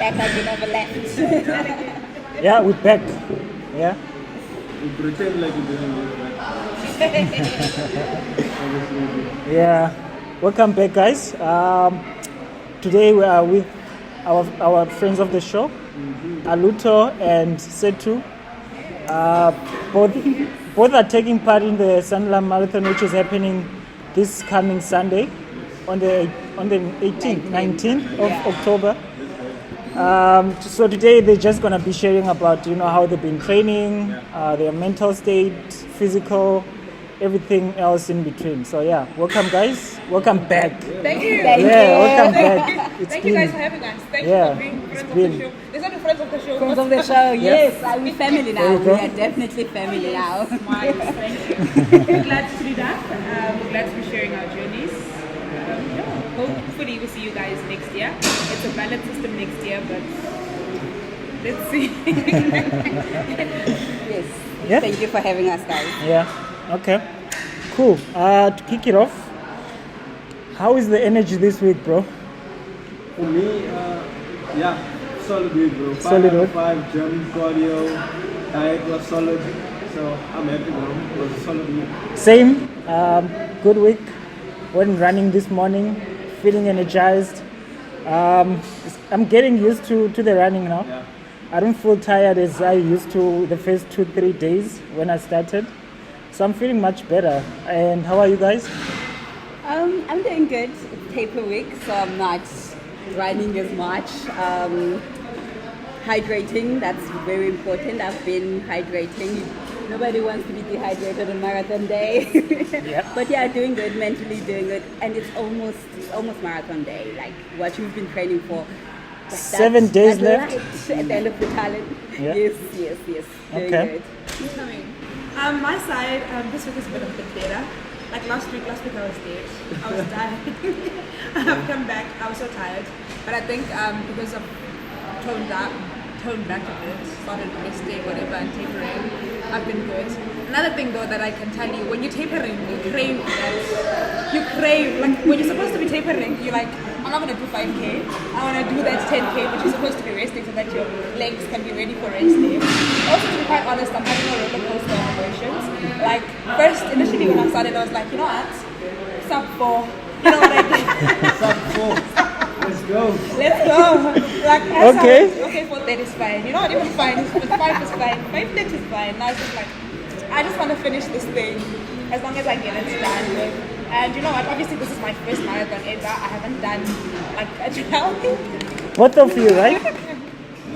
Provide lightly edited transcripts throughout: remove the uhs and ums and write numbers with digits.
back like we never left. Yeah, we're back. Yeah. We pretend like we didn't live. Yeah. Welcome back, guys. Today we are with our friends of the show, Alutho and Sethu. Both are taking part in the Sanlam marathon, which is happening this coming Sunday on the 19th of October. So today they're just gonna be sharing about how they've been training, their mental state, physical, everything else in between. So yeah, welcome guys, welcome back. Thank you. Welcome back. Thank you guys for having us. Thank you for being friends of the show. These are the friends of the show. Friends of the show, yes. We're family now. We are definitely family now. Thank you. We're glad to be back. We're glad to be sharing our journeys. Hopefully we'll see you guys next year. It's a ballot system next year, but let's see. Yes. Yeah? Thank you for having us, guys. Yeah. Okay. Cool. To kick it off, how is the energy this week, bro? For me, solid week, bro. Solid week. 5 gym, cardio, diet was solid. So I'm happy, bro. It was a solid week. Same. Good week. Went running this morning, feeling energized. I'm getting used to the running now. Yeah. I don't feel tired as I used to the first 2-3 days when I started. So I'm feeling much better. And how are you guys? I'm doing good. It's taper week, so I'm not running as much. Hydrating, that's very important. I've been hydrating. Nobody wants to be dehydrated on marathon day. Yep. But yeah, doing good, mentally doing good. And it's almost marathon day, like what we've been training for. 7 days left. Light at the end of the tunnel. Yeah. Yes. Doing Okay. good. My side, this week has been a bit better. Like last week I was dead. I was dying. I've come back, I was so tired. But I think because of toned back a bit, started resting, whatever, and tapering, I've been good. Another thing though that I can tell you, when you're tapering, you crave that. You crave, like when you're supposed to be tapering, you're like, I'm not gonna do 5K, I wanna do that 10K, but you're supposed to be resting so that your legs can be ready for resting. Also, to be quite honest, I'm having a roller coaster of emotions. Like, first, initially when I started, I was like, you know what, sub 4, you know what I did? Sub 4. Let's go. Like, Okay. Okay, 4:30 is fine. You know what, even fine. 5 is fine. 5:30 is fine. Now it's just like, I just want to finish this thing as long as I get it done with. And you know what, obviously this is my first marathon ever. I haven't done like a trial. Both of you, right?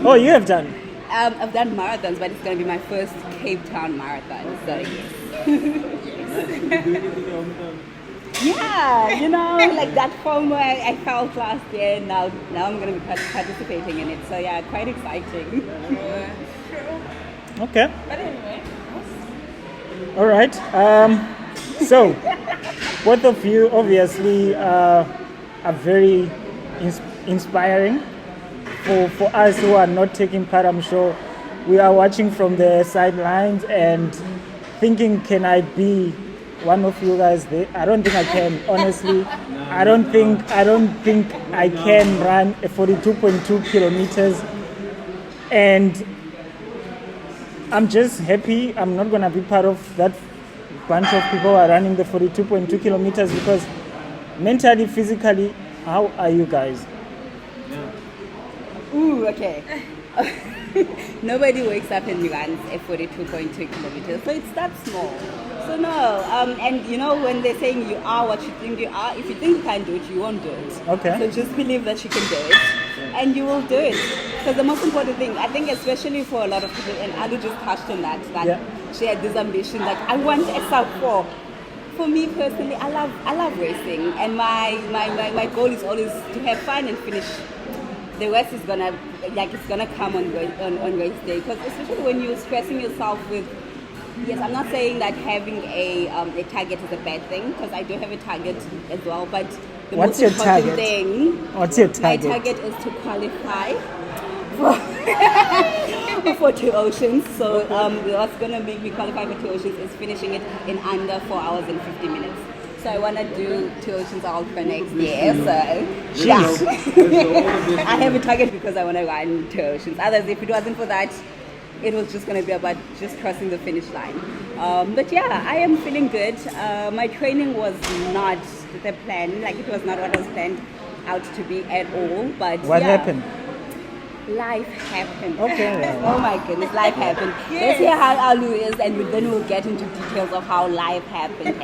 Oh, you have done. I've done marathons, but it's going to be my first Cape Town marathon. So yeah, like that FOMO I felt last year. Now I'm going to be participating in it. So yeah, quite exciting. Okay. But anyway. All right. So, both of you obviously are very inspiring. For us who are not taking part, I'm sure we are watching from the sidelines and thinking, can I be one of you guys there? I don't think I can, honestly. I don't think I can run a 42.2 kilometers. And I'm just happy I'm not going to be part of that bunch of people who are running the 42.2 kilometers because mentally, physically, how are you guys? Ooh, okay. Nobody wakes up and runs at 42.2 kilometers, so it starts small. So no, and you know when they're saying you are what you think you are, if you think you can't do it, you won't do it. Okay. So just believe that you can do it, and you will do it. Because the most important thing, I think especially for a lot of people, and Alu just touched on that she had this ambition, like I want a sub 4. For me personally, I love racing, and my goal is always to have fun and finish. The rest is it's gonna come on race day, because especially when you're stressing yourself with. Yes, I'm not saying that having a target is a bad thing, because I do have a target as well. But the What's most your important target? thing, What's your target? My target is to qualify for 2 Oceans. So what's gonna make me qualify for 2 Oceans is finishing it in under 4 hours and 50 minutes. so I want to do 2 Oceans Ultra next year. So Jeez. I have a target because I want to run 2 Oceans. Otherwise, if it wasn't for that, it was just going to be about just crossing the finish line. But yeah, I am feeling good. My training was not the plan, like it was not what was planned out to be at all. But What yeah, happened? Life happened. Okay. Oh my goodness, life happened. Let's hear how Alu is, and then we'll get into details of how life happened.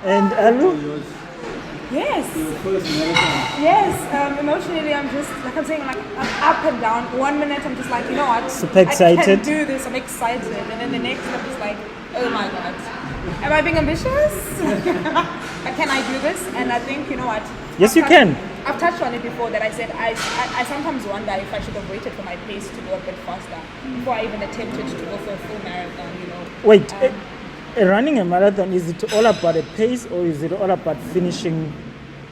And Alu? Yes. First marathon. Yes, emotionally I'm just, like I'm saying, like I'm up and down. 1 minute I'm just like, you know what? Super excited. I can do this, I'm excited. And then the next I'm just like, oh my God. Am I being ambitious? Can I do this? And I think, you know what? Yes, you can. I've touched on it before that I said I sometimes wonder if I should have waited for my pace to go a bit faster before I even attempted to go for a full marathon, you know. Wait, running a marathon, is it all about a pace or is it all about finishing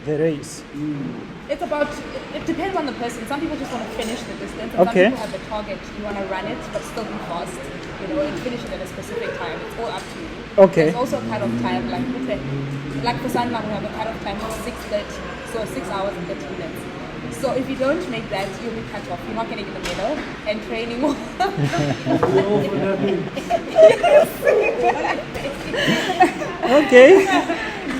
the race? It's about, it depends on the person. Some people just want to finish the distance, and Okay. some people have the target. You want to run it, but still be fast, you know, and finish it at a specific time. It's all up to you. Okay. There's also a cut-off time, like for Sanlam, we have a cut-off time of 6:30, so 6 hours and 30 minutes. So if you don't make that, you'll be cut off. You're not getting in the middle, and training will. Okay.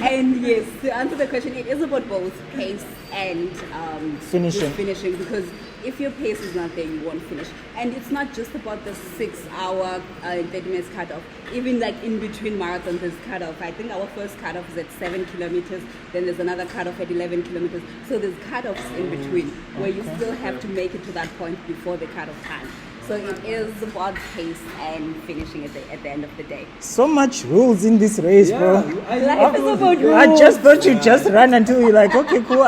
And yes, to answer the question, it is about both pace and Finishing. just finishing, because if your pace is not there, you won't finish. And it's not just about the 6 hour, 30 minutes cutoff. Even like in between marathons, there's cutoff. I think our first cutoff is at 7 kilometers. Then there's another cutoff at 11 kilometers. So there's cutoffs in between where you still have to make it to that point before the cutoff time. So it is about pace and finishing at the end of the day. So much rules in this race, bro. Life is about rules. I just thought you just run until you're like, okay, cool.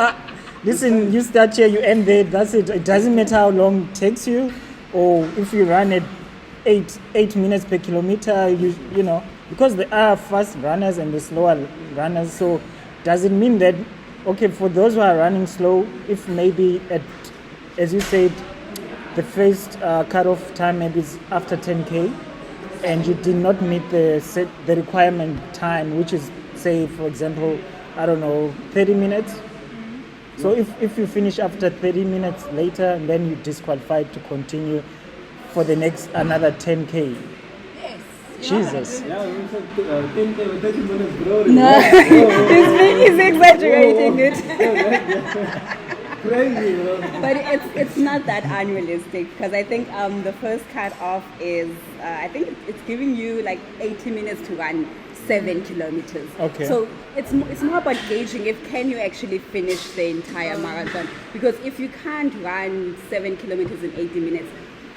Listen, you start here, you end there, that's it. It doesn't matter how long it takes you, or if you run at 8 minutes per kilometer, you know, because there are fast runners and the slower runners. So does it mean that, okay, for those who are running slow, if maybe at, as you said, the first cutoff time maybe is after 10K, and you did not meet the requirement time, which is, say, for example, I don't know, 30 minutes. So if you finish after 30 minutes later, and then you're disqualified to continue for the next another 10K. Yes. Jesus. Yeah, we said 10 30 minutes, bro. No, he's exaggerating it. Crazy, bro. But it's not that unrealistic, because I think the first cut off is I think it's giving you like 80 minutes to run 7 kilometers. Okay. So it's more about gauging if can you actually finish the entire marathon, because if you can't run 7 kilometers in 80 minutes,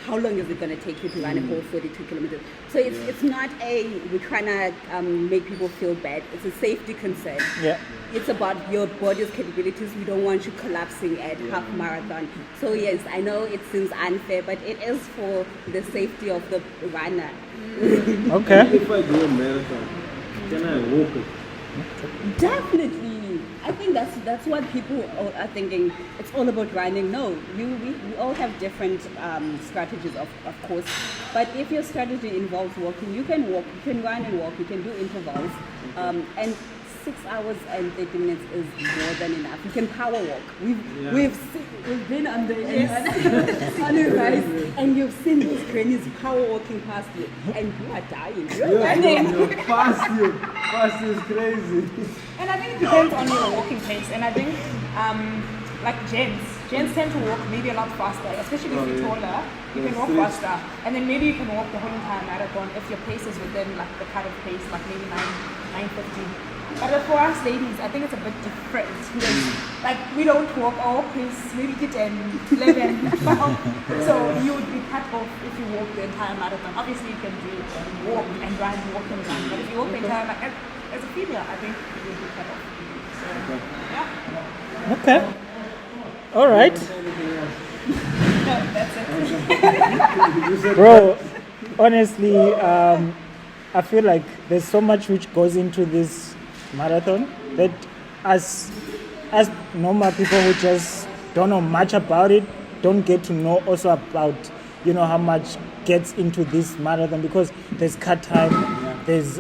how long is it going to take you to run a whole 42 kilometers? So it's not we're trying to make people feel bad. It's a safety concern. Yeah. It's about your body's capabilities. We don't want you collapsing at half marathon. So yes, I know it seems unfair, but it is for the safety of the runner. Okay. If I do a marathon, can I walk it? Definitely. I think that's what people are thinking. It's all about running. No, we all have different strategies, of course. But if your strategy involves walking, you can walk, you can run and walk, you can do intervals. And 6 hours and 30 minutes is more than enough. You can power walk. We've been on the on the rise, and you've seen those grannies power walking past you, and you are dying. You're running. Fast is crazy. And I think it depends on your walking pace. And I think, like gents tend to walk maybe a lot faster, especially if you're taller. You can walk faster, and then maybe you can walk the whole entire marathon if your pace is within like the cut-off pace, like maybe 9:15. But for us ladies, I think it's a bit different because like we don't walk our pace, maybe get 11. So you would be cut off if you walk the entire marathon. Obviously you can do walk and run, walk and run. But if you walk the entire marathon, as a female, I think you would be cut off. So, yeah. Okay. All right. No, that's it. Bro, honestly, I feel like there's so much which goes into this marathon that as normal people who just don't know much about it, don't get to know also about, you know, how much gets into this marathon, because there's cut time, there's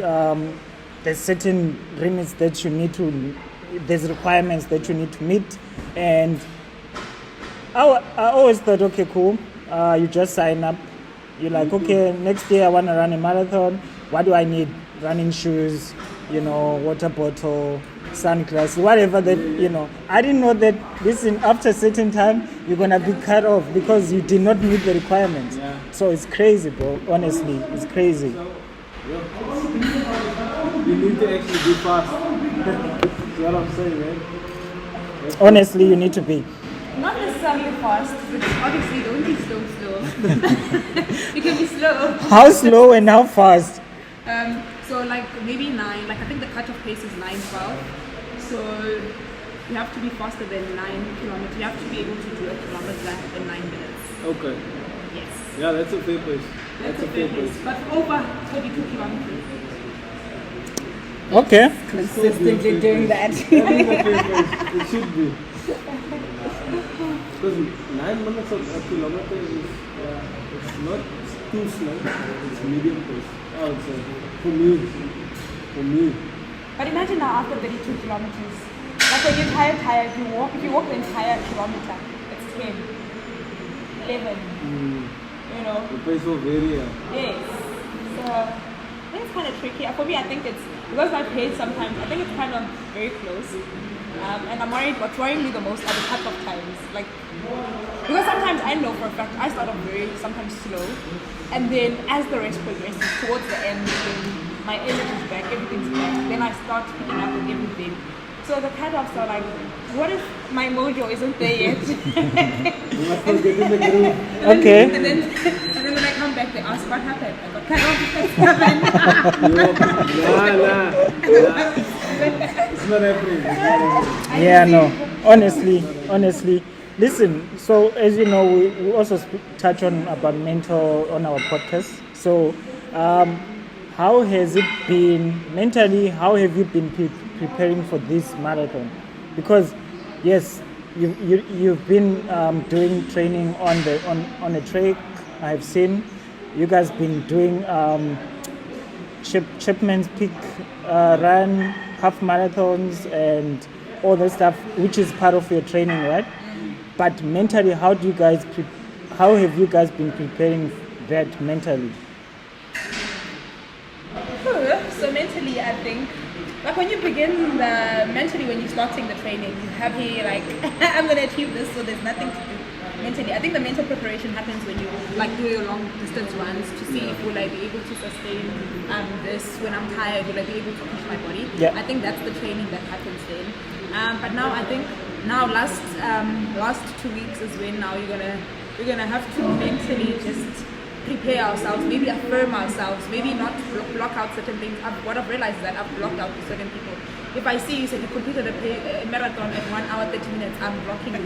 there's certain limits that you need to, there's requirements that you need to meet. And I always thought, okay, cool, you just sign up. You're like, okay, next year I want to run a marathon. What do I need? Running shoes, water bottle, sunglasses, whatever that, I didn't know that after a certain time, you're going to be cut off because you did not meet the requirements. Yeah. So it's crazy, bro. Honestly, it's crazy. So, you need to actually be fast. That's what I'm saying, man. Honestly, you need to be. Not necessarily fast, but obviously don't be slow. You can be slow. How slow and how fast? So like maybe 9, like I think the cutoff pace is 9:12. So you have to be faster than 9 kilometers. You have to be able to do a kilometer in 9 minutes. Okay. Yes. Yeah, that's a fair pace. That's a fair pace. But over 32 kilometers. Okay. Consistently doing that. That is a fair pace. It should be. Because 9 minutes of a kilometer is it's not too slow. It's medium pace. I would say. For me. But imagine now after 32 kilometers, like when you're tired, if you walk the entire kilometer, it's 10, 11, The pace will vary. Yes. So it's kind of tricky. For me, I think it's, because my pace sometimes, I think it's kind of very close. And I'm worried, what's worrying me the most are the cut-off times. Like, because sometimes I know for a fact I start off sometimes slow, and then as the race progresses towards the end, when my energy's back, everything's back, then I start picking up with everything. So the cut-offs are like, what if my mojo isn't there yet? You must not get in the groove. Okay. And then when I come back, they ask what happened. I got cut off because Nah. It's not happening. Yeah, no. Honestly. Listen, so as you know, we also touch on about mental on our podcast. So, how has it been mentally? How have you been preparing for this marathon? Because yes, you've been doing training on a track. I've seen you guys been doing Chapman's Peak run, half marathons, and all that stuff, which is part of your training, right? But mentally, how have you guys been preparing that mentally? So mentally, I think, like when you begin mentally when you're starting the training, you're happy, like I'm gonna achieve this, so there's nothing to do. Mentally, I think the mental preparation happens when you like do your long distance runs to see if will I be able to sustain this when I'm tired, will I be able to push my body. Yeah. I think that's the training that happens then. But now I think last 2 weeks is when now we're gonna have to mentally just prepare ourselves, maybe affirm ourselves, maybe not block out certain things. What I've realized is that I've blocked out certain people. If I see you said you completed a marathon at 1 hour 30 minutes, I'm blocking you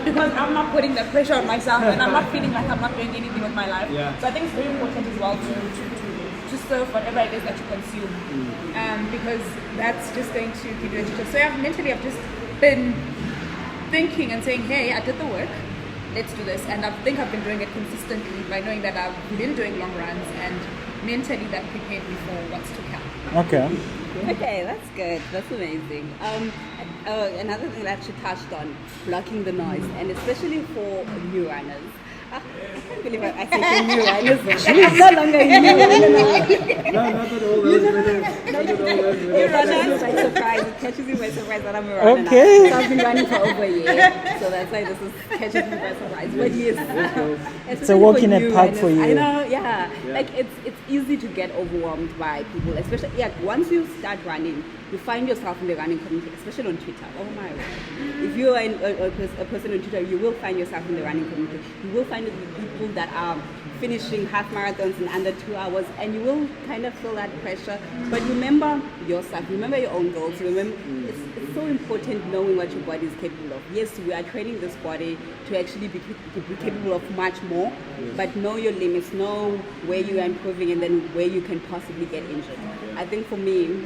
because I'm not putting the pressure on myself and I'm not feeling like I'm not doing anything with my life. Yeah. So I think it's very important as well to serve whatever it is that you consume, because that's just going to give you a teacher. So I've just been thinking and saying, hey, I did the work, let's do this. And I think I've been doing it consistently by knowing that I've been doing long runs and mentally that prepared me for what's to come. Okay, that's good. That's amazing. Another thing that you touched on, blocking the noise, and especially for new runners. I can't believe I said new runners. I'm no longer a new runner. No, not at all. New runners by surprise. It catches you by surprise that I'm a runner now. Okay. So I've been running for over a year. So that's why this catches me by surprise. But yes, it's a walk in a park for you. I know, yeah. Like it's easy to get overwhelmed by people, especially once you start running, you find yourself in the running community, especially on Twitter. Oh my God. If you are a person on Twitter, you will find yourself in the running community. You will find the people that are finishing half marathons in under 2 hours, and you will kind of feel that pressure. But remember yourself, remember your own goals. Remember, it's so important knowing what your body is capable of. Yes, we are training this body to actually be capable of much more, but know your limits, know where you are improving, and then where you can possibly get injured. I think for me,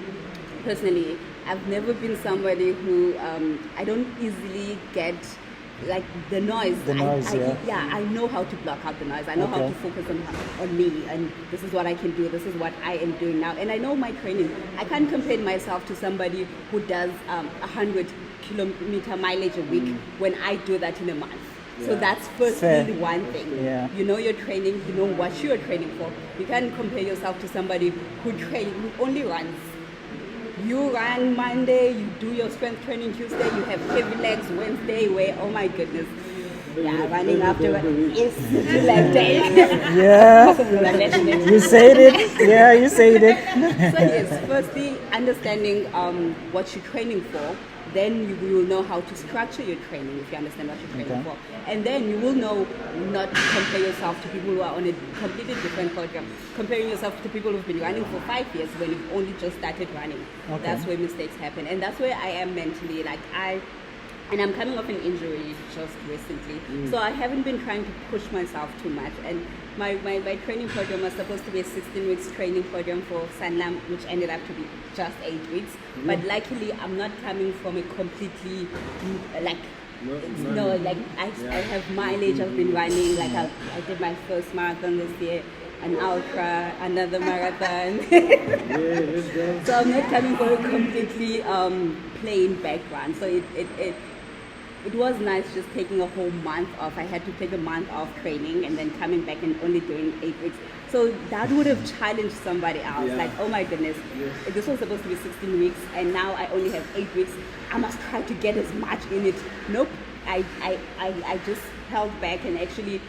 personally, I've never been somebody who I don't easily get like the noise. The noise, I know how to block out the noise. I know how to focus on me, and this is what I can do. This is what I am doing now, and I know my training. I can't compare myself to somebody who does 100-kilometer mileage a week when I do that in a month. So that's firstly one thing. Yeah. You know your training. You know what you are training for. You can't compare yourself to somebody who only runs. You run Monday, you do your strength training Tuesday, you have heavy legs Wednesday, where, oh my goodness, running after yes, like day. You said it. Yeah, you said it. So yes, firstly, understanding what you're training for. Then you will know how to structure your training if you understand what you're training for. And then you will know not to compare yourself to people who are on a completely different program. Comparing yourself to people who've been running for 5 years when you've only just started running. That's where mistakes happen. And that's where I am mentally. And I'm coming off an injury just recently. So I haven't been trying to push myself too much. And my training program was supposed to be a 16 weeks training program for Sanlam, which ended up to be just 8 weeks. But luckily, I'm not coming from a completely, I have mileage, I've been running, I did my first marathon this year, an ultra, another marathon. So I'm not coming from a completely plain background. So it was nice just taking a whole month off. I had to take a month off training and then coming back and only doing 8 weeks. So that would have challenged somebody else. Like, oh my goodness, this was supposed to be 16 weeks and now I only have 8 weeks. I must try to get as much in it. Nope, I just held back and actually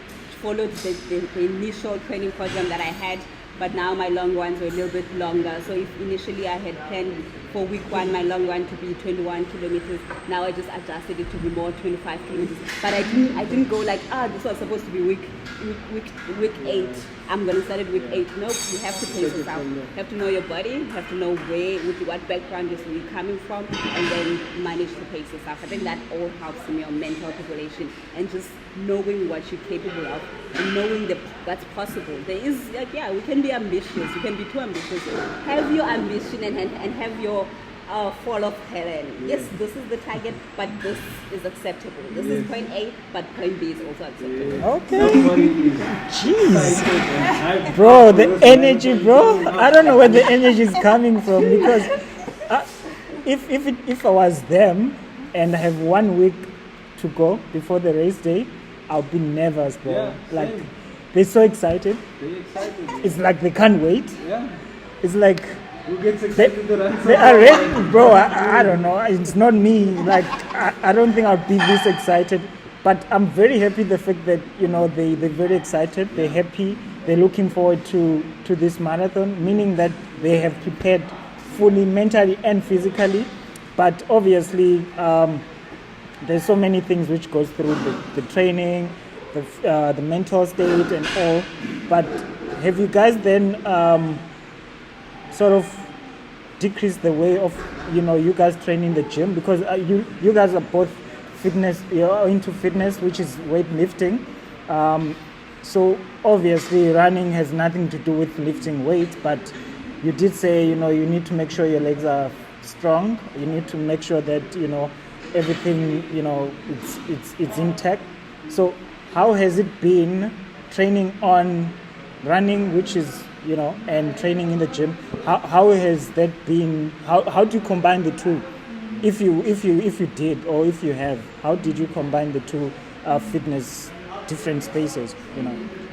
followed the initial training program that I had. But now my long runs were a little bit longer. So if initially I had planned for week 1 my long run to be 21 kilometers, now I just adjusted it to be more 25 kilometers. But I didn't go like, this was supposed to be week 8. I'm gonna start at week 8. Nope, you have to pace yourself. You have to know your body, you have to know what background you're coming from, and then manage to pace yourself. I think that all helps in your mental preparation and just knowing what you're capable of and knowing that's possible. There is we can be ambitious, you can be too ambitious. Have your ambition and have your fall of Helen. Yes, this is the target, but this is acceptable. This is point A, but point B is also acceptable. Okay. Jeez. Bro, the energy, bro. I don't know where the energy is coming from because if I was them and I have 1 week to go before the race day, I'll be nervous, bro. They're so excited. They're excited. It's like they can't wait. Yeah. It's like who gets excited to run? They are ready, bro. I don't know. It's not me. I don't think I'll be this excited. But I'm very happy the fact that they're very excited. They're happy. They're looking forward to this marathon, meaning that they have prepared fully mentally and physically. But obviously, there's so many things which goes through the training, the mental state and all. But have you guys then sort of decreased the way of you guys train in the gym? Because you guys are both fitness, you're into fitness, which is weightlifting. So obviously running has nothing to do with lifting weight, but you did say you need to make sure your legs are strong. You need to make sure that everything it's intact. So how has it been training on running, which is and training in the gym? How has that been? How do you combine the two? If you did, or if you have, how did you combine the two fitness different spaces?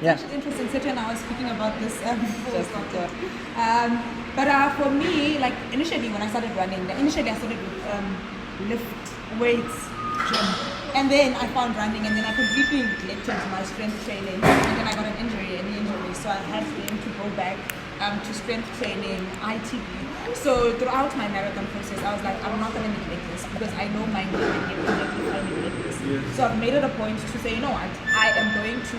Yeah. It's interesting. Sethu and I was speaking about this before. But for me, initially when I started running, I started with lift weights gym, and then I found running, and then I completely neglected my strength training, and then I got an injury, so I had to go back to strength training, ITB. So throughout my marathon process, I was like, I'm not going to neglect this because I know my knee will neglect this. Yes. So I've made it a point to say, I am going to.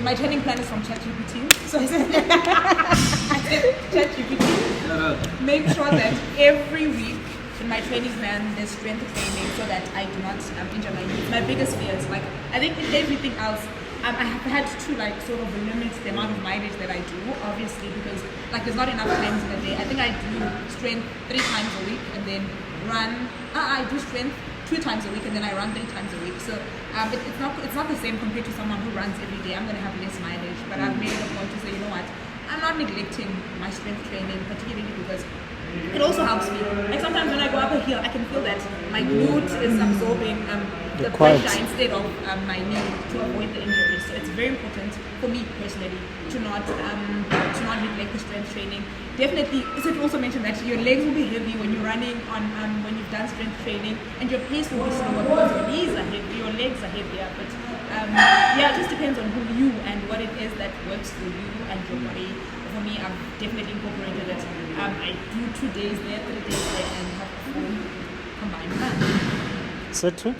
My training plan is from ChatGPT. So I said, ChatGPT, make sure that every week in my training plan there's strength training so that I do not injure my knee. My biggest fear is I think in everything else, I have had to sort of limit the amount of mileage that I do, obviously, because there's not enough times in a day. I think I do strength 3 times a week and then run. I do strength 2 times a week, and then I run 3 times a week. So it's not the same compared to someone who runs every day. I'm going to have less mileage, but I've made it a point to say, you know what, I'm not neglecting my strength training, particularly because it also helps me. Like sometimes when I go up a hill, I can feel that my glute is absorbing the pressure instead of my knee to avoid the injury. So it's very important for me personally to not neglect the strength training. Definitely, Sethu also mentioned that your legs will be heavy when you're running when you've done strength training, and your pace will be slower because your knees are heavy, your legs are heavier. But it just depends on who you and what it is that works for you and your body. For me, I've definitely incorporated it. I do 2 days there, 3 days there, and have a full combined run. Sethu?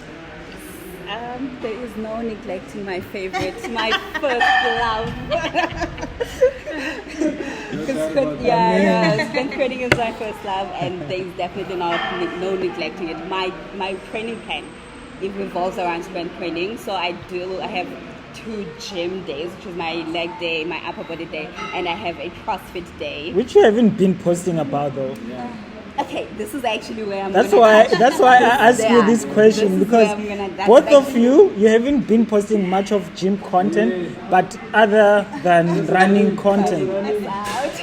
There is no neglecting my favorite, my first love. Strength training is my first love, and there's definitely no neglecting it. My training plan, it revolves around strength training. So I have 2 gym days, which is my leg day, my upper body day, and I have a CrossFit day. Which you haven't been posting about though. Yeah. Okay, this is actually where I'm. That's why I asked you this question, because both of you haven't been posting much of gym content, but other than running content.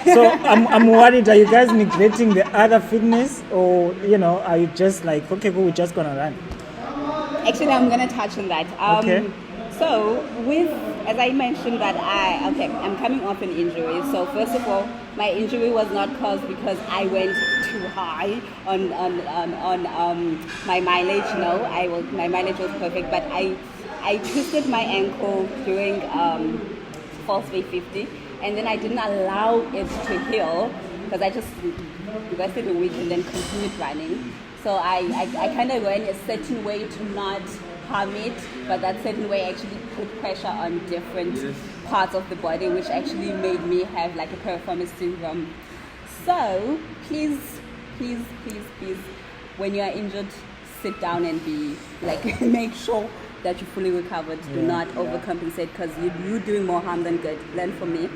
So I'm worried. Are you guys neglecting the other fitness, or are you just like, okay, cool, we're just gonna run? Actually, I'm gonna touch on that. Okay. So as I mentioned that I'm coming off an injury. So first of all, my injury was not caused because I went too high on my mileage. No, my mileage was perfect, but I twisted my ankle during false weight 50, and then I didn't allow it to heal because I just rested a week and then continued running. So I kind of went a certain way to not harm it, but that certain way actually put pressure on different parts of the body, which actually made me have like a performance syndrome. So please, when you are injured, sit down and be like, make sure that you're fully recovered. Do not overcompensate, because you're doing more harm than good. Learn from me.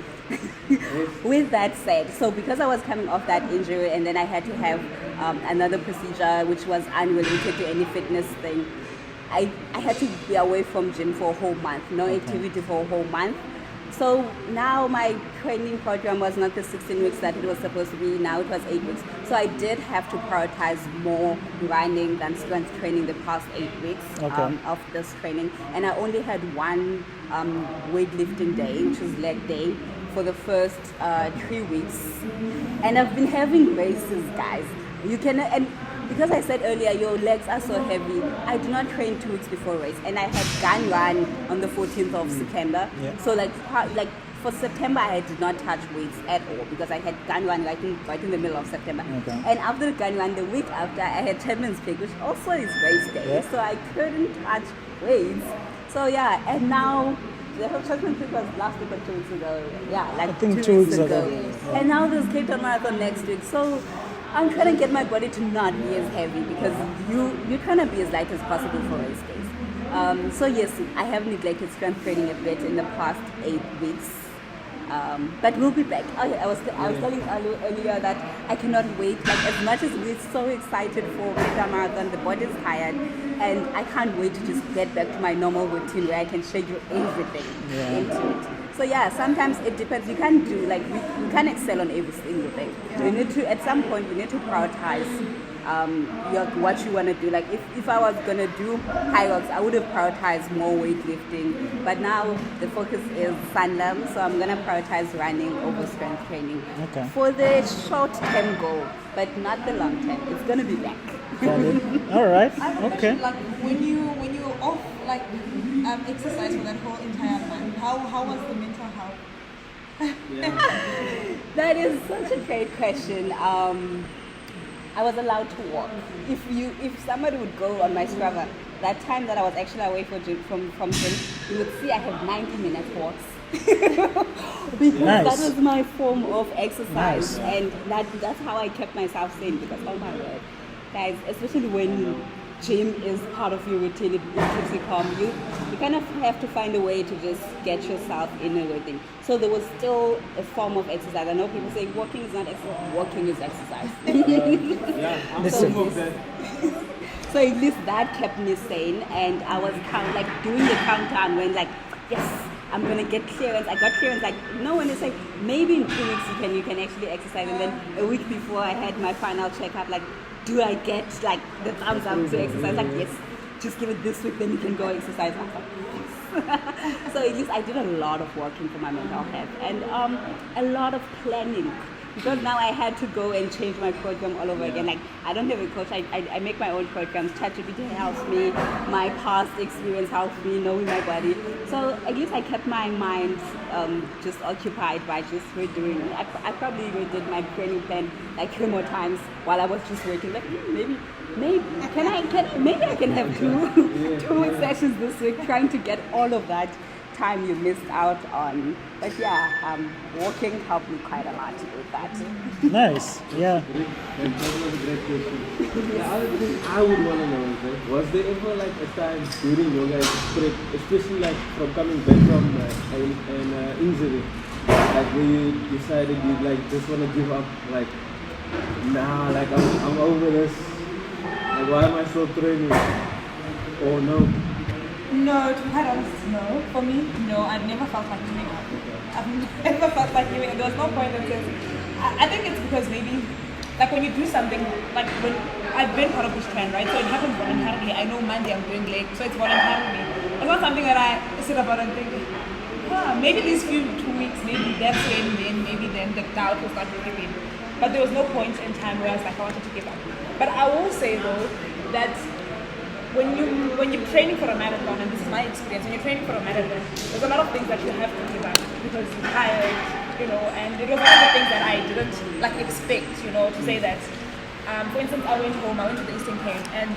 With that said, so because I was coming off that injury, and then I had to have another procedure which was unrelated to any fitness thing, I had to be away from gym for a whole month, no activity for a whole month. So now my training program was not the 16 weeks that it was supposed to be, now it was 8 weeks. So I did have to prioritize more running than strength training the past 8 weeks of this training. And I only had 1 weightlifting day, which was leg day, for the first 3 weeks. And I've been having races, guys. Because I said earlier, your legs are so heavy, I do not train 2 weeks before race. And I had gun run on the 14th of September. Yeah. So like for September, I did not touch weights at all, because I had gun run right in the middle of September. Okay. And after the gun run, the week after, I had Champions Peak, which also is race day. Yeah. So I couldn't touch weights. So yeah, and now the Champions Peak was last week or 2 weeks ago. Yeah, like I think 2 weeks ago. Yeah. And now there's Cape Town Marathon next week. So I'm trying to get my body to not be as heavy, because you're trying to be as light as possible for race days. So yes, I have neglected strength training a bit in the past 8 weeks. But we'll be back. I was telling Alu earlier that I cannot wait. Like, as much as we're so excited for Cape Town Marathon, the body's tired, and I can't wait to just get back to my normal routine where I can schedule everything into it. So yeah, sometimes it depends. You can't do you can't excel on every single thing. You need to, at some point, you need to prioritize what you want to do. Like if I was gonna do high rocks, I would have prioritized more weightlifting. But now the focus is Sanlam, so I'm gonna prioritize running over strength training for the short-term goal, but not the long-term. It's gonna be back. All right. Okay. Like when you off exercise for that whole entire month, how was the mental health? That is such a great question. I was allowed to walk. If somebody would go on my Strava, that time that I was actually away from gym, you would see I have 90-minute walks. Because that was my form of exercise, and that's how I kept myself sane. Because oh my word, guys, especially when gym is part of your routine, it keeps you calm. You kind of have to find a way to just get yourself in a rhythm. So there was still a form of exercise. I know people say walking is not exercise. Walking is exercise. I'm so So at least that kept me sane, and I was doing the countdown when yes, I'm gonna get clearance. I got clearance. No one is maybe in 2 weeks you can actually exercise. And then a week before I had my final checkup, do I get the thumbs up to exercise? Yes, just give it this week, then you can go exercise. I was yes. So at least I did a lot of working for my mental health and a lot of planning. Because now I had to go and change my program all over again. I don't have a coach. I make my own programs. ChatGPT helps me. My past experience helps me knowing my body. So at least I kept my mind just occupied by just redoing. I probably redid my training plan 3 more times while I was just working. Maybe I can have two sessions this week, trying to get all of that time you missed out on. But walking helped me quite a lot with that. Nice, yeah. And that was a great question. The other thing I would want to know is, was there ever a time during yoga trip, especially from coming back from an injury, where you decided you just want to give up, nah, I'm over this, why am I still training? Oh no. No, to be quite honest, no. For me, no, I've never felt like giving up. I've never felt like giving up. There was no point in this. I think it's because maybe, when you do something, when I've been part of this trend, right? So it happens voluntarily. I know Monday I'm doing leg, so it's voluntarily. It's not something that I sit about and think, maybe these 2 weeks, maybe that's when then the doubt will start kicking in. But there was no point in time where I was I wanted to give up. But I will say though, that when you're training for a marathon, and this is my experience, when you're training for a marathon, there's a lot of things that you have to give up because you're tired, and it was one of the things that I didn't expect, to say that. For instance, I went to the Eastern Cape, and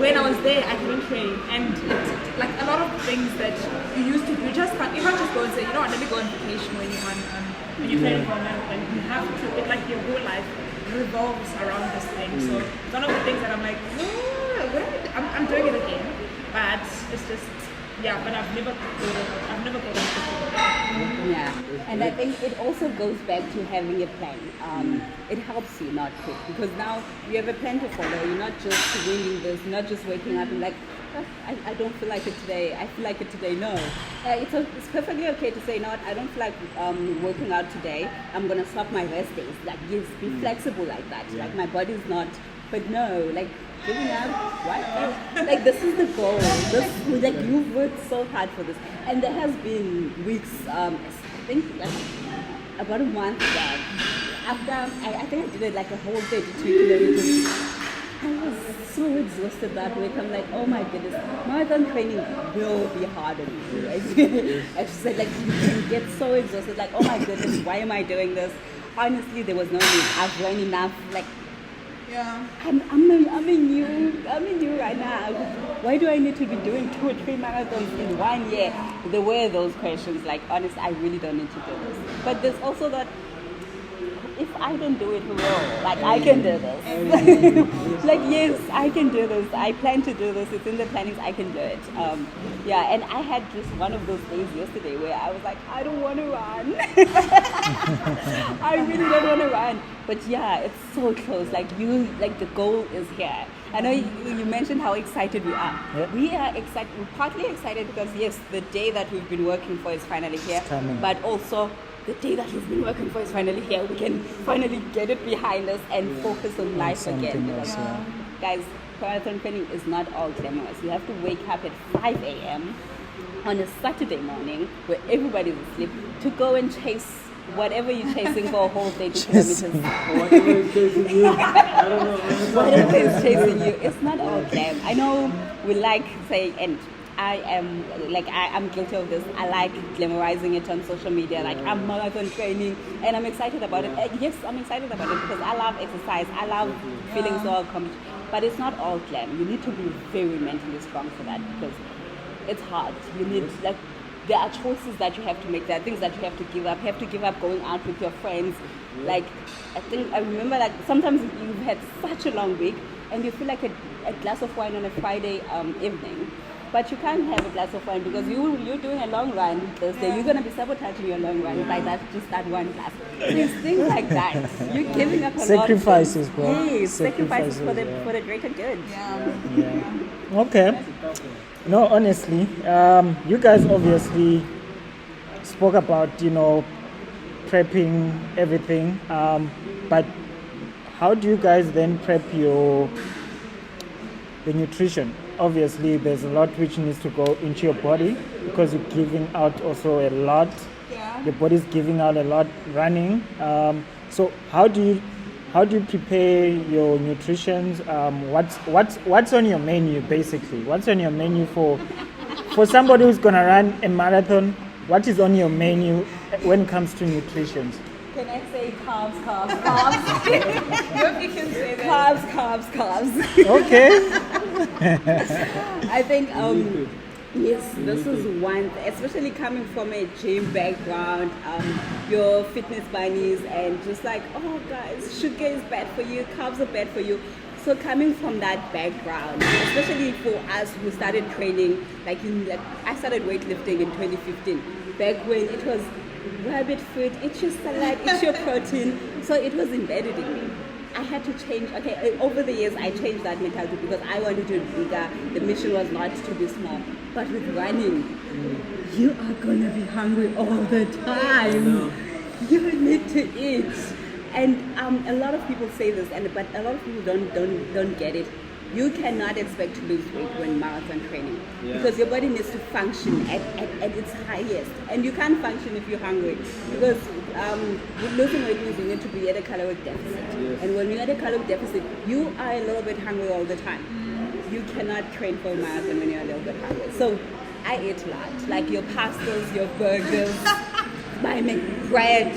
when I was there, I couldn't train, and it's a lot of things that you used to do, you can't just go and say, let me go on vacation when you're training for a marathon. You have to, your whole life revolves around this thing. So it's one of the things that I'm I'm doing it again, but it's just, but I've never thought of it. Yeah, and I think it also goes back to having a plan. It helps you not quit, because now you have a plan to follow. You're not just winging this, not just waking up and I don't feel like it today, I feel like it today. No, it's perfectly okay to say, I don't feel like working out today, I'm going to swap my rest days. Yes, be flexible like that. Yeah. My body's not, but no, giving up, what? This is the goal. You've worked so hard for this. And there has been weeks, I think about a month back, after, I think I did a whole 32 kilometers. I was so exhausted that week. I'm oh my goodness, marathon training will be hard on you. I just said, you can get so exhausted, oh my goodness, why am I doing this? Honestly, there was no need. I've run enough, yeah. I'm in you right now. Why do I need to be doing 2 or 3 marathons in 1 year? There were those questions, honestly, I really don't need to do this. But there's also that, if I don't do it, who will? I can do this. Yes, I can do this. I plan to do this. It's in the plannings. I can do it. And I had just one of those days yesterday where I was I don't want to run. I really don't want to run. But it's so close. The goal is here. I know you mentioned how excited we are. Yep. We are excited. We're partly excited because yes, the day that we've been working for is finally here. But also, the day that we've been working for is finally here. We can finally get it behind us and focus on life again. Guys, marathon training is not all glamorous. You have to wake up at 5 a.m. on a Saturday morning where everybody's asleep to go and chase whatever you're chasing for a whole 30 kilometers. Whatever is chasing you, I don't know. Whatever is chasing you, it's not all glam. I know we saying, and I'm guilty of this. I like glamorizing it on social media. I'm marathon training, and I'm excited about it. Yes, I'm excited about it because I love exercise. I love feeling so accomplished. But it's not all glam. You need to be very mentally strong for that because it's hard. You need there are choices that you have to make. There are things that you have to give up. You have to give up going out with your friends. I remember sometimes you've had such a long week and you feel like a glass of wine on a Friday evening. But you can't have a glass of wine because you're doing a long run Thursday. You're gonna be sabotaging your long run by that one glass. So it's things like that. You're giving up a sacrifices, lot. bro. Yes, sacrifices for the greater good. Yeah. Okay. No, honestly, you guys obviously spoke about prepping everything, but how do you guys then prep the nutrition? Obviously, there's a lot which needs to go into your body because you're giving out also a lot. Yeah. Your body's giving out a lot running. So how do you prepare your nutrition? What's on your menu basically? What's on your menu for somebody who's gonna run a marathon? What is on your menu when it comes to nutrition? Can I say carbs? You can say that. Carbs. Okay. I think yes, this is one, especially coming from a gym background, your fitness bunnies and just like, oh guys, sugar is bad for you, carbs are bad for you. So coming from that background, especially for us who started training, I started weightlifting in 2015, back when it was rabbit food, eat your salad, eat your protein. So it was embedded in me. I had to change. Okay, over the years I changed that mentality because I wanted to be bigger. The mission was not to be small. But with running, you are gonna be hungry all the time. You need to eat. And a lot of people say this, but a lot of people don't get it. You cannot expect to lose weight when marathon training because your body needs to function at its highest, and you can't function if you're hungry because losing weight means you need to be at a caloric deficit, and when you're at a caloric deficit, you are a little bit hungry all the time. You cannot train for a marathon when you're a little bit hungry. So I eat a lot, like your pastas, your burgers, my bread.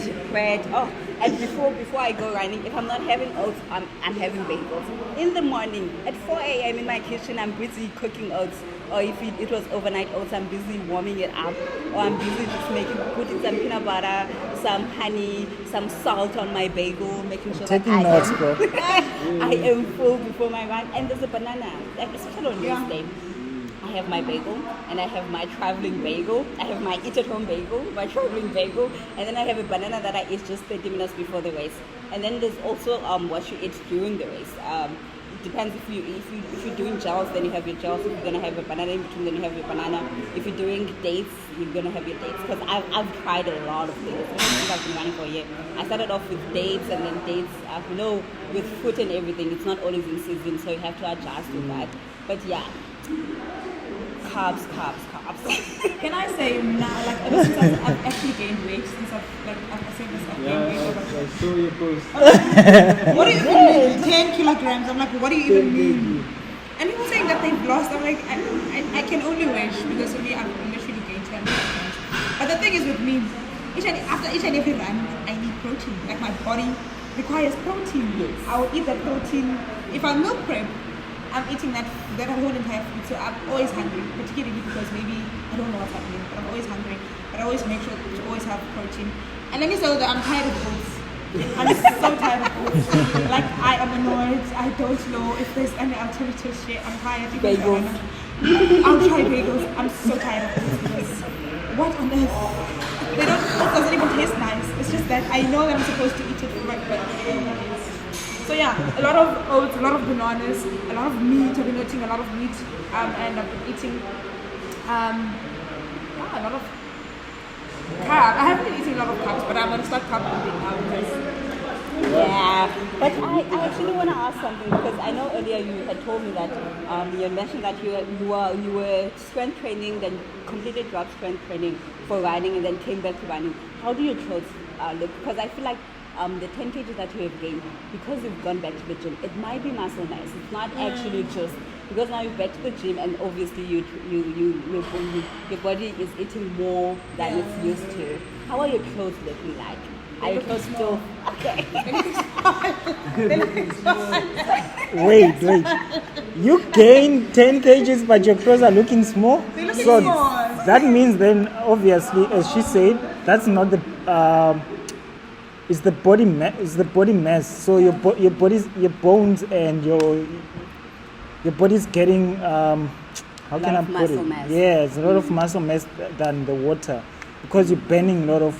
Oh. And before I go running, if I'm not having oats, I'm having bagels. In the morning, at 4 a.m. in my kitchen, I'm busy cooking oats. Or if it was overnight oats, I'm busy warming it up. Or I'm busy just putting some peanut butter, some honey, some salt on my bagel, making sure Taking notes, bro. I am full before my run. And there's a banana, especially on Wednesday. I have my bagel, and I have my traveling bagel. I have my eat-at-home bagel, my traveling bagel, and then I have a banana that I eat just 30 minutes before the race. And then there's also what you eat during the race. It depends if you're doing gels, then you have your gels. If you're gonna have a banana in between, then you have your banana. If you're doing dates, you're gonna have your dates. Because I've tried a lot of things. Since I've been running for a year, I started off with dates, and then dates. With fruit and everything, it's not always in season, so you have to adjust with that. But yeah. Carbs. Can I say now, ever since I've actually gained weight, since I've said this, I've gained weight over I saw your post. What do you even mean? 10 kilograms. I'm like, what do you even mean? And people saying that they've lost, I'm like, I can only wish, because for me, I've literally gained 10 kilograms. But the thing is with me, after each and every run, I need protein. Like my body requires protein. Yes. I will eat that protein. If I meal prep, I'm eating that whole entire food, so I'm always hungry, particularly because maybe I don't know what's happening, but I'm always hungry. But I always make sure to always have protein. And let me say that I'm tired of oats. I'm so tired of oats. Like, I am annoyed. I don't know if there's any alternative shit. I'm tired. Bagels. I'll try bagels. I'm so tired of oats because what on earth? It doesn't even taste nice. It's just that I know that I'm supposed to eat it for breakfast. So yeah, a lot of oats, a lot of bananas, a lot of meat. I've been eating a lot of meat, and I've been eating a lot of carb. I haven't been eating a lot of carbs, but I'm gonna start carb eating now because But I actually want to ask something because I know earlier you had told me that you had mentioned that you were strength training, then completed drug strength training for running, and then came back to running. How do your clothes look? Because I feel like the 10 kg that you have gained, because you've gone back to the gym, it might be muscle mass. It's not actually just because now you're back to the gym, and obviously your body is eating more than it's used to. How are your clothes looking like? Are your clothes still okay? Wait. You gained 10 kgs, but your clothes are looking small. So that means then, obviously, as she said, that's not the. It's the body mass. So your bones and your body's getting how A can lot I of put muscle it? mass. Yeah, it's a lot of muscle mass than the water, because you're burning a lot of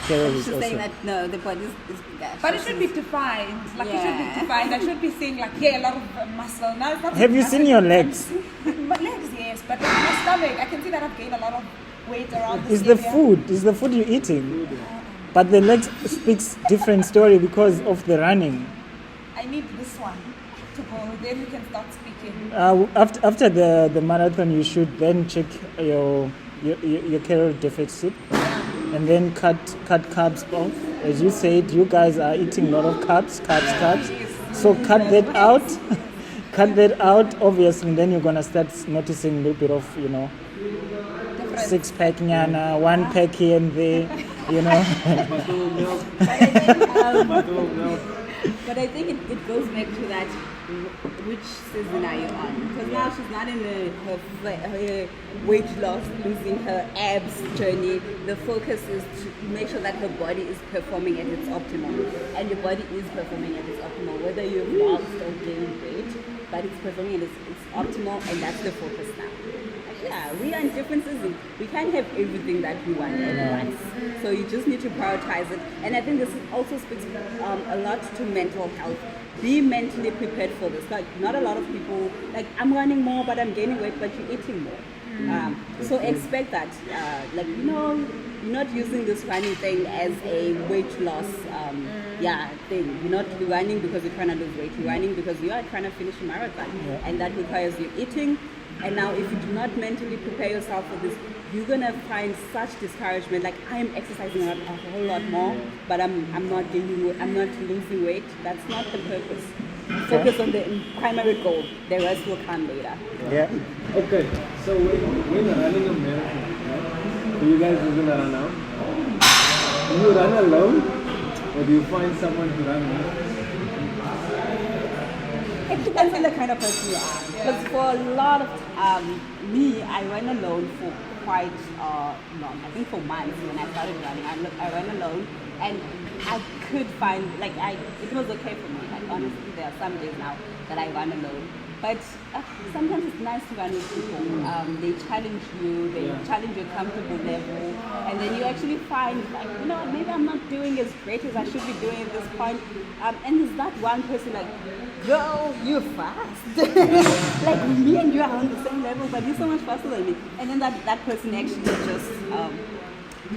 calories She's also. saying that no, the body is bigger. But it should be defined. Like it should Yeah. be defined. I should be saying like, yeah, a lot of muscle. Now it's not. Have you seen your legs? My legs, yes, but my stomach, I can see that I've gained a lot of weight around this It's the area. food. It's the food you're eating. But the legs speaks different story because of the running. I need this one to go. Then we can start speaking. After the marathon, you should then check your calorie deficit, and then cut carbs off. As you said, you guys are eating a lot of carbs. So cut that out. Cut that out. Obviously, then you're gonna start noticing a little bit of, you know, Different. 6-pack nyana, 1-pack here and there, you know. Bottle of milk. Bottle of milk. But I think it goes back to that, which season are you on? Because now she's not in her weight loss, losing her abs journey. The focus is to make sure that her body is performing at its optimal. And your body is performing at its optimal, whether you've lost or gained weight, but it's performing at its optimal, and that's the focus now. Yeah, we are in different seasons. We can't have everything that we want at once. So you just need to prioritize it. And I think this also speaks a lot to mental health. Be mentally prepared for this. Like, not a lot of people, like, I'm running more, but I'm gaining weight, but you're eating more. So expect that. Like, you know, you're not using this running thing as a weight loss thing. You're not running because you're trying to lose weight. You're running because you are trying to finish a marathon. Yeah. And that requires you eating. And now if you do not mentally prepare yourself for this, you're gonna find such discouragement. Like, I'm exercising a whole lot more, but I'm not losing weight. That's not the purpose. Focus on the primary goal. The rest will come later. Yeah. Okay, so when running a marathon, right? So you guys are gonna run out. Do you run alone, or do you find someone to run with? It depends on the kind of person you are. Because for a lot of me, I ran alone for quite long. I think for months when I started running, I ran alone, and I could find it was okay for me. Like, honestly, there are some days now that I run alone. But sometimes it's nice to run with people. They challenge you, they challenge your comfortable level, and then you actually find, like, you know, maybe I'm not doing as great as I should be doing at this point. And there's that one person like, girl, you're fast. Like, me and you are on the same level, but you're so much faster than me. And then that person actually just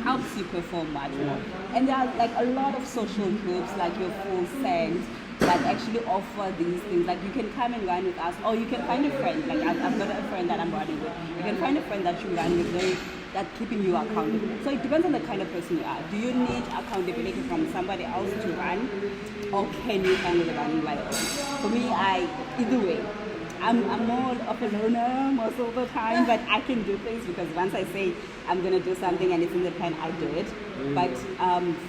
helps you perform much more. And there are like a lot of social groups, like your Full Send, that actually offer these things. Like, you can come and run with us, or you can find a friend. Like, I've got a friend that I'm running with. You can find a friend that you're running with, that's keeping you accountable. So it depends on the kind of person you are. Do you need accountability from somebody else to run, or can you handle the running by yourself? For me, either way. I'm more of a loner most of the time, but I can do things because once I say I'm going to do something and it's in the plan, I do it. But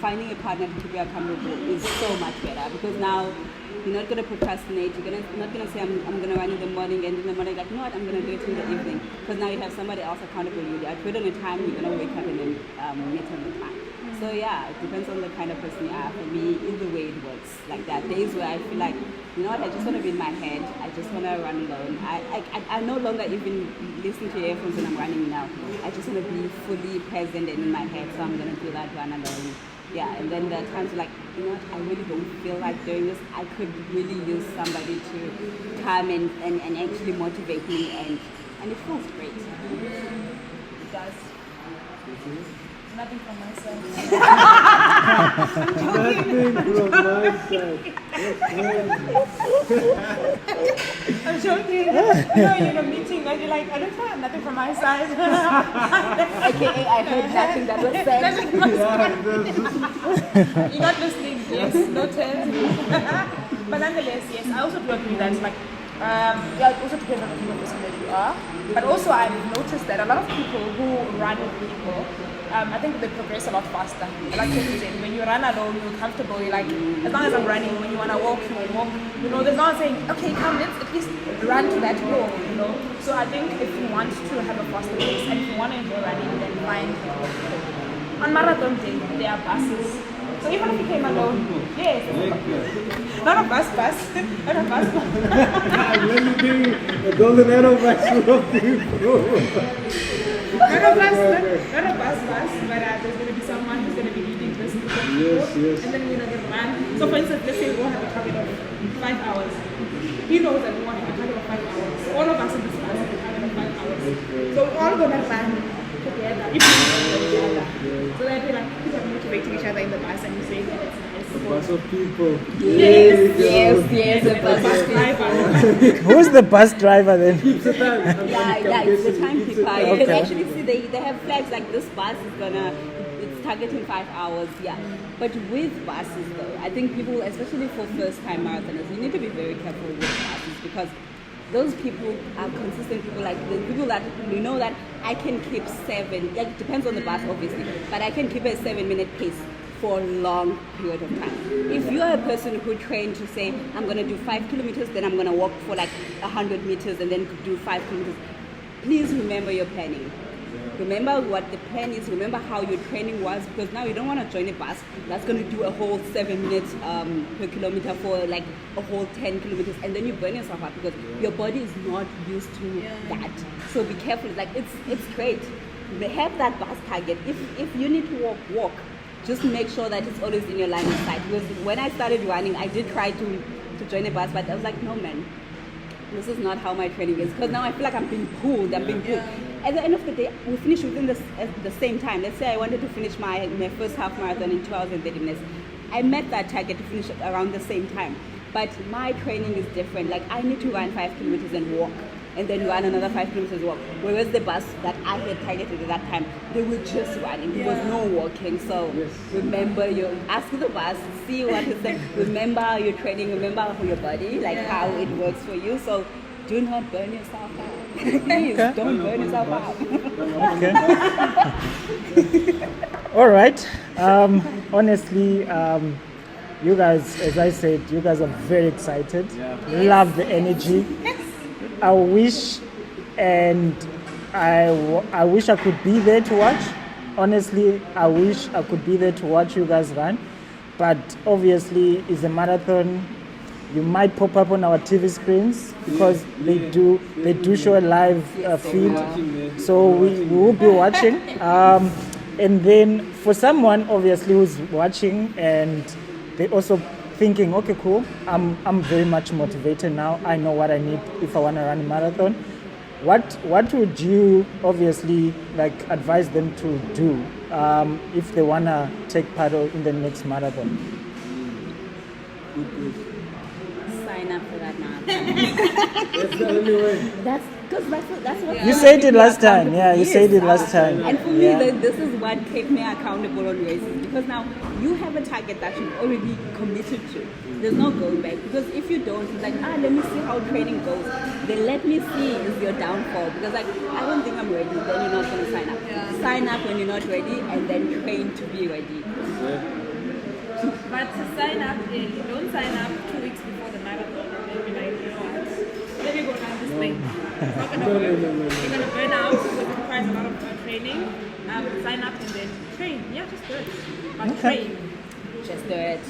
finding a partner to keep you accountable is so much better, because now you're not going to procrastinate. You're not going to say I'm going to run in the morning, and in the morning, like, no, what, I'm going to do it in the evening. Because now you have somebody else accountable. You put on a time, you're going to wake up and then meet on the time. So yeah, it depends on the kind of person you are. For me, either way it works. Like, that days where I feel like, you know what, I just want to be in my head. I just want to run alone. I no longer even listen to earphones when I'm running now. I just want to be fully present and in my head. So I'm going to do that run alone. Yeah, and then there are times like, you know what, I really don't feel like doing this. I could really use somebody to come and actually motivate me, and it feels great. It does. Nothing from my side. Nothing from my side. I'm joking. You're in a meeting and you're like, I don't have nothing from my side. AKA, I heard nothing that was said. You're not listening. Yes, noted. But nonetheless, yes, I also do agree that, like, it also depends on the kind of person that you are. But also, I've noticed that a lot of people who run with people, I think they progress a lot faster. Like you said, when you run alone, you're comfortable. You're like, as long as I'm running, when you want to walk, you will walk. You know, there's no one saying, okay, come, let's at least run to that goal, you know. So I think if you want to have a faster pace and if you want to enjoy running, then find on marathon day, there are buses. So even if you came alone, yes. Not a bus. Not a bus. Let me give you a golden arrow back to people. Not a bus, but there's going to be someone who's going to be leading this group of people. Yes. And then we're going to run. So for instance, let's say we all have a target of 5 hours. He knows that we want to have a target of 5 hours. All of us in this class have a target of 5 hours. So we're all going to run together. If we run together. So that we're like, people are motivating each other in the bus and you say that it's nice. A bus of people. Yes, the bus driver. Who's the bus driver then? Keeps the time. Yeah, it's the timekeeper. You Okay. can actually see they have flags like this bus is it's targeting 5 hours, yeah. But with buses though, I think people, especially for first time marathoners, you need to be very careful with buses because those people are consistent people, like the people that you know that I can keep 7, like it depends on the bus obviously, but I can keep a 7-minute pace for a long period of time. If you are a person who trained to say, I'm going to do 5 kilometers, then I'm going to walk for like 100 meters and then do 5 kilometers, please remember your planning. Remember what the plan is, remember how your training was, because now you don't want to join a bus that's going to do a whole 7 minutes per kilometer for like a whole 10 kilometers and then you burn yourself out because your body is not used to that. So be careful, like it's great. Have that bus target. If you need to walk. Just make sure that it's always in your line of sight. Because when I started running, I did try to join a bus, but I was like, no man, this is not how my training is. Because now I feel like I'm being pulled. At the end of the day, we finish within the same time. Let's say I wanted to finish my first half marathon in 2 hours and 30 minutes. I met that target to finish around the same time. But my training is different. Like I need to run 5 kilometers and walk. And then run another 5 kilometers walk. Whereas the bus that I had targeted at that time, they were just running. There was no walking. So remember, you ask the bus, see what is there. Remember your training, remember your body, like how it works for you. So do not burn yourself out. Please don't burn yourself out. Okay. All right. Honestly, you guys, as I said, you guys are very excited. Love the energy. I wish I could be there to watch. Honestly, I wish I could be there to watch you guys run. But obviously, it's a marathon. You might pop up on our TV screens because they do show a live feed. So we will be watching. And then for someone obviously who's watching and they also thinking, okay, cool, I'm very much motivated now. I know what I need if I want to run a marathon. What would you obviously like advise them to do if they want to take part in the next marathon? Sign up for that marathon. That's the only way. That's what You said it last time. Yeah, you said it last time. And for me, this is what kept me accountable on races because now you have a target that you've already committed to. There's no going back because if you don't, it's like, let me see how training goes. Then let me see is your downfall because like I don't think I'm ready. Then you're not going to sign up. Sign up when you're not ready and then train to be ready. But to sign up, don't sign up 2 weeks before the marathon and then be like, you know what, let me go down this thing. It's not going to work. You're going to burn out because it requires a lot of training. Sign up and then train. Yeah, just do it. But train. Just do it.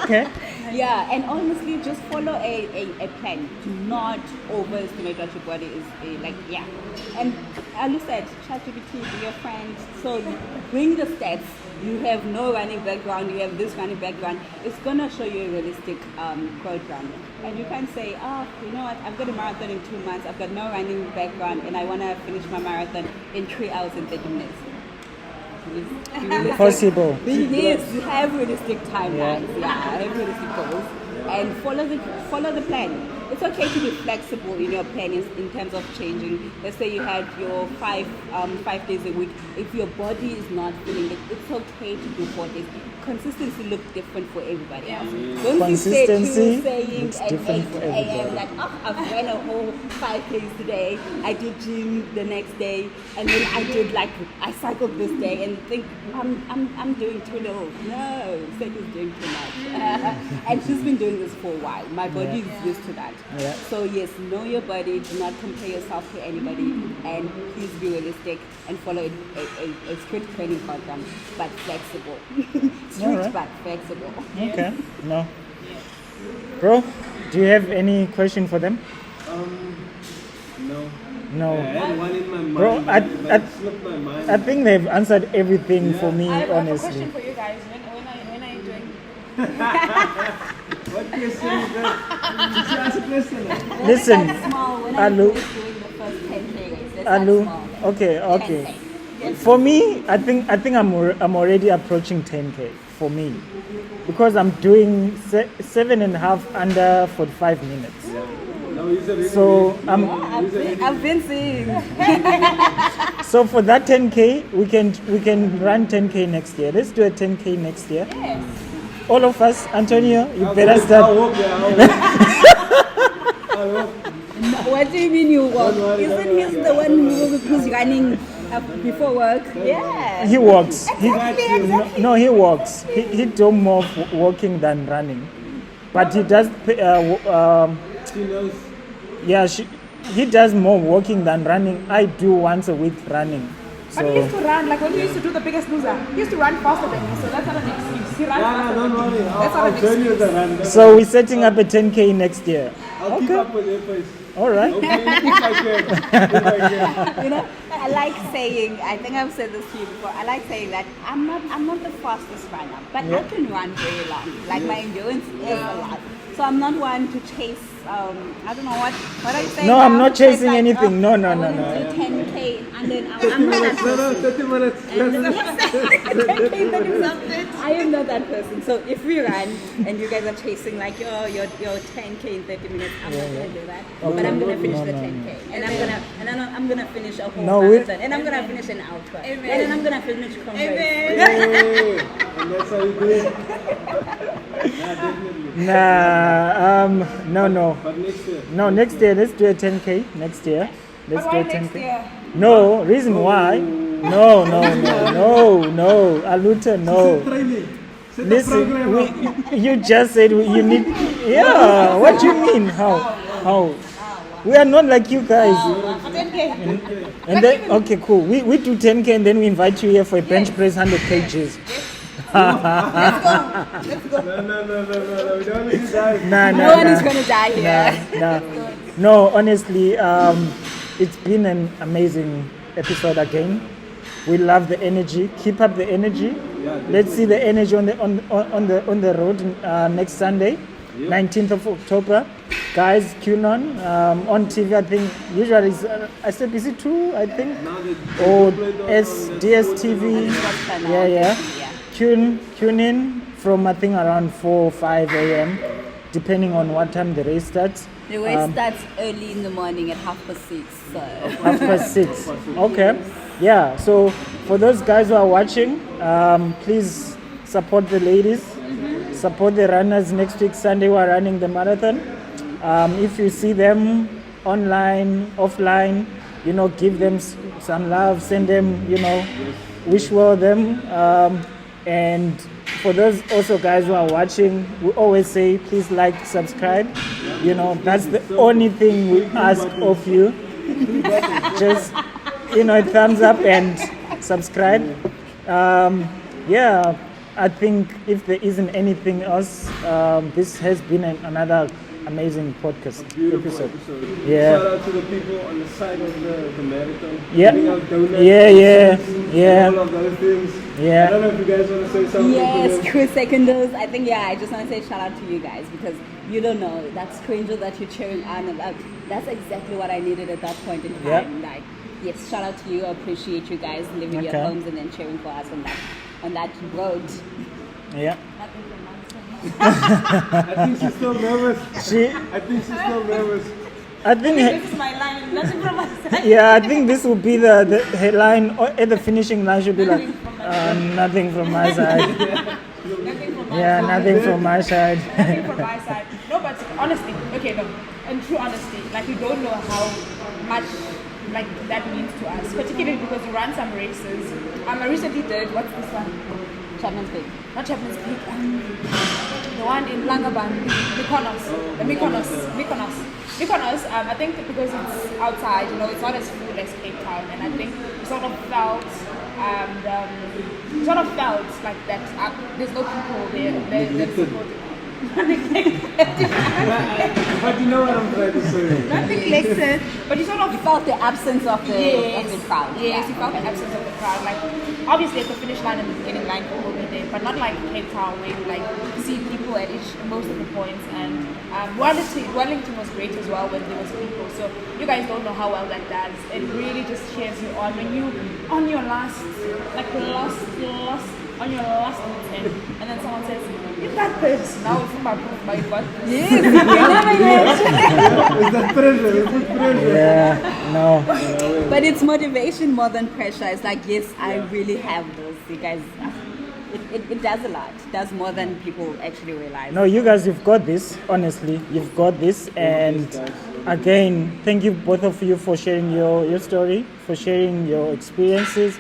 Okay. Yeah, and honestly, just follow a plan. Do not overestimate what your body is like. Yeah, and as you said, ChatGPT, be your friend. So bring the stats. You have no running background. You have this running background. It's gonna show you a realistic program. And you can say, you know what? I've got a marathon in 2 months. I've got no running background, and I wanna finish my marathon in 3 hours and 30 minutes. Possible. Yes, you have realistic timelines. Have realistic goals, and follow the plan. It's okay to be flexible in your plan in terms of changing. Let's say you had your 5 days a week. If your body is not feeling it, it's okay to do 4 days. Consistency looks different for everybody else. Don't you say saying at 8 a.m. that I've ran a whole 5 days today. I did gym the next day, and then I cycled this day, and think I'm doing too little. No, Sethu's doing too much, and she's been doing this for a while. My body is used to that. Yeah. So yes, know your body. Do not compare yourself to anybody, and please be realistic and follow a strict training program, but flexible. Strict Alright. but flexible. Okay. No. Bro, do you have any question for them? No. No. I had one in my mind. Bro, but it slipped my mind. I think they've answered everything for me, I have a honestly. question for you guys. When are you doing? What question is that? Did you ask a question? Listen, That's small. When Alu. I was doing the first 10K race, that's Alu. small. Okay. 10K. For me, I think I'm already approaching 10K for me, because I'm doing 7.5 under 45 minutes. No, he's a really So I've been seeing. so for that 10K, we can run 10K next year. Let's do a 10K next year. Yes. All of us, Antonio, you better I'll start. hope, yeah, I'll hope. What do you mean you walk? Don't worry, Isn't don't he worry. the one who's running before work? Yeah. He walks. Exactly. No, he walks. He do more walking than running, but he does. She knows. Yeah, he does more walking than running. I do once a week running. But he used So to run, like when we used to do the biggest loser, he used to run faster than me, so that's not an excuse. He runs No, faster don't than me. worry. That's not I'll an join you excuse. the run. so we're setting up a 10K next year. I'll keep Okay. up with your pace. All right. Okay, if I can. If I can. You know, I like saying. I think I've said this to you before. I like saying that I'm not the fastest runner, but I can run very long. Like my endurance is a lot. So I'm not one to chase. I don't know what are you saying? No, now? I'm not Chase, chasing like, anything. No, I no. want to do 10K and then I'm not that No, person. 30 minutes. I am not that person. So if we run and you guys are chasing like your 10K in 30 minutes, I'm not gonna do that. But I'm gonna finish the 10K, and I'm gonna finish a whole No, marathon, and I'm gonna finish an ultra, and then I'm gonna finish Congress. Hey, and that's how you do it. Yeah, definitely. No. But next year. No, next year, let's do a 10K. Next year. Let's But do why a 10K. next year? No, reason why? No. Alutho, no. Training. Set the Listen, program. you just said you need. Yeah, what do you mean? How? We are not like you guys. 10K. And then, okay, cool. We do 10K and then we invite you here for a bench press 100 kgs. No. We don't want to see that. No one is gonna die here. No, honestly, it's been an amazing episode again. We love the energy. Keep up the energy. Let's see the energy on the road next Sunday, 19th of October. Guys, QAnon on TV. I think usually it's SABC2. I think or DSTV. Yeah. Tune in from I think around 4 or 5 a.m. depending on what time the race starts. The race starts early in the morning at 6:30. So 6:30. Okay. Yeah. So for those guys who are watching, please support the ladies. Support the runners next week Sunday who are running the marathon. If you see them online, offline, give them some love. Send them, wish well them. And for those also guys who are watching, we always say please like, subscribe. That's the only thing we ask of you. Just a thumbs up and subscribe. Yeah, I think if there isn't anything else, this has been another amazing podcast episode. Yeah. Shout out to the people on the side of the marathon. Yeah. Giving out donuts, Yeah. all of those things. Yeah. I don't know if you guys want to say something. yes, to them. crew seconders. I think I just want to say shout out to you guys because you don't know that stranger that you're cheering on about. That's exactly what I needed at that point in time. Like, yes, shout out to you. I appreciate you guys leaving your homes and then cheering for us on that road. Yeah. I think she's still nervous. I think This is my line. Nothing from my side. yeah, I think this will be the headline at the finishing line should be like nothing from my side. Nothing from my Yeah, side. nothing from my side. Nothing from my side. No, but honestly, in true honesty, like you don't know how much like that means to us, particularly because you run some races. I recently did, what's this one? Chapman's Peak. Not Chapman's Peak. The one in Langaban, Mykonos. The Mykonos. I think because it's outside, it's not as full as Cape Town, and I think we sort of felt sort of felt like that there's no people there that support it. Not neglected. But you know what I'm trying to say. Not neglected, but you sort of felt the absence of the crowd. Yes, you felt the absence of the crowd. Like obviously at the finish line and the beginning line people will be there, but not like Cape Town where you like see people at most of the points. And Wellington was great as well when there was people. So you guys don't know how well that does. It really just cheers you on when you on your last on your last minute and then someone says, "You got this." Now it's not proof, but you got this. Yes. Is that pressure? Is that pressure? Yeah, no. But it's motivation more than pressure. It's like, yes, I really have this. You guys, it does a lot. It does more than people actually realize. No, you guys, you've got this. Honestly, you've got this. And again, thank you both of you for sharing your story, for sharing your experiences,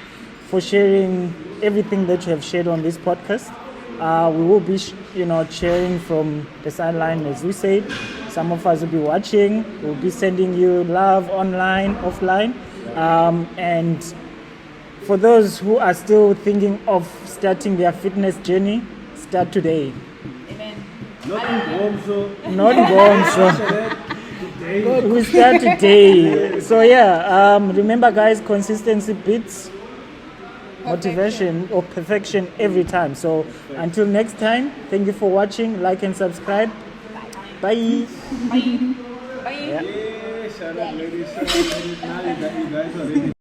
for sharing everything that you have shared on this podcast. We will be, cheering from the sideline, as we said. Some of us will be watching. We'll be sending you love online, offline. And for those who are still thinking of starting their fitness journey, start today. Amen. Not in 𝘠𝑚𝑠𝑜. Not 𝘠𝑚𝑠𝑜. We start today. So yeah, remember guys, consistency beats motivation or perfection every time. So until next time, thank you for watching. Like and subscribe. Bye. Bye. Bye. Yeah, shout out ladies, shout out ladies. Now you guys are ready.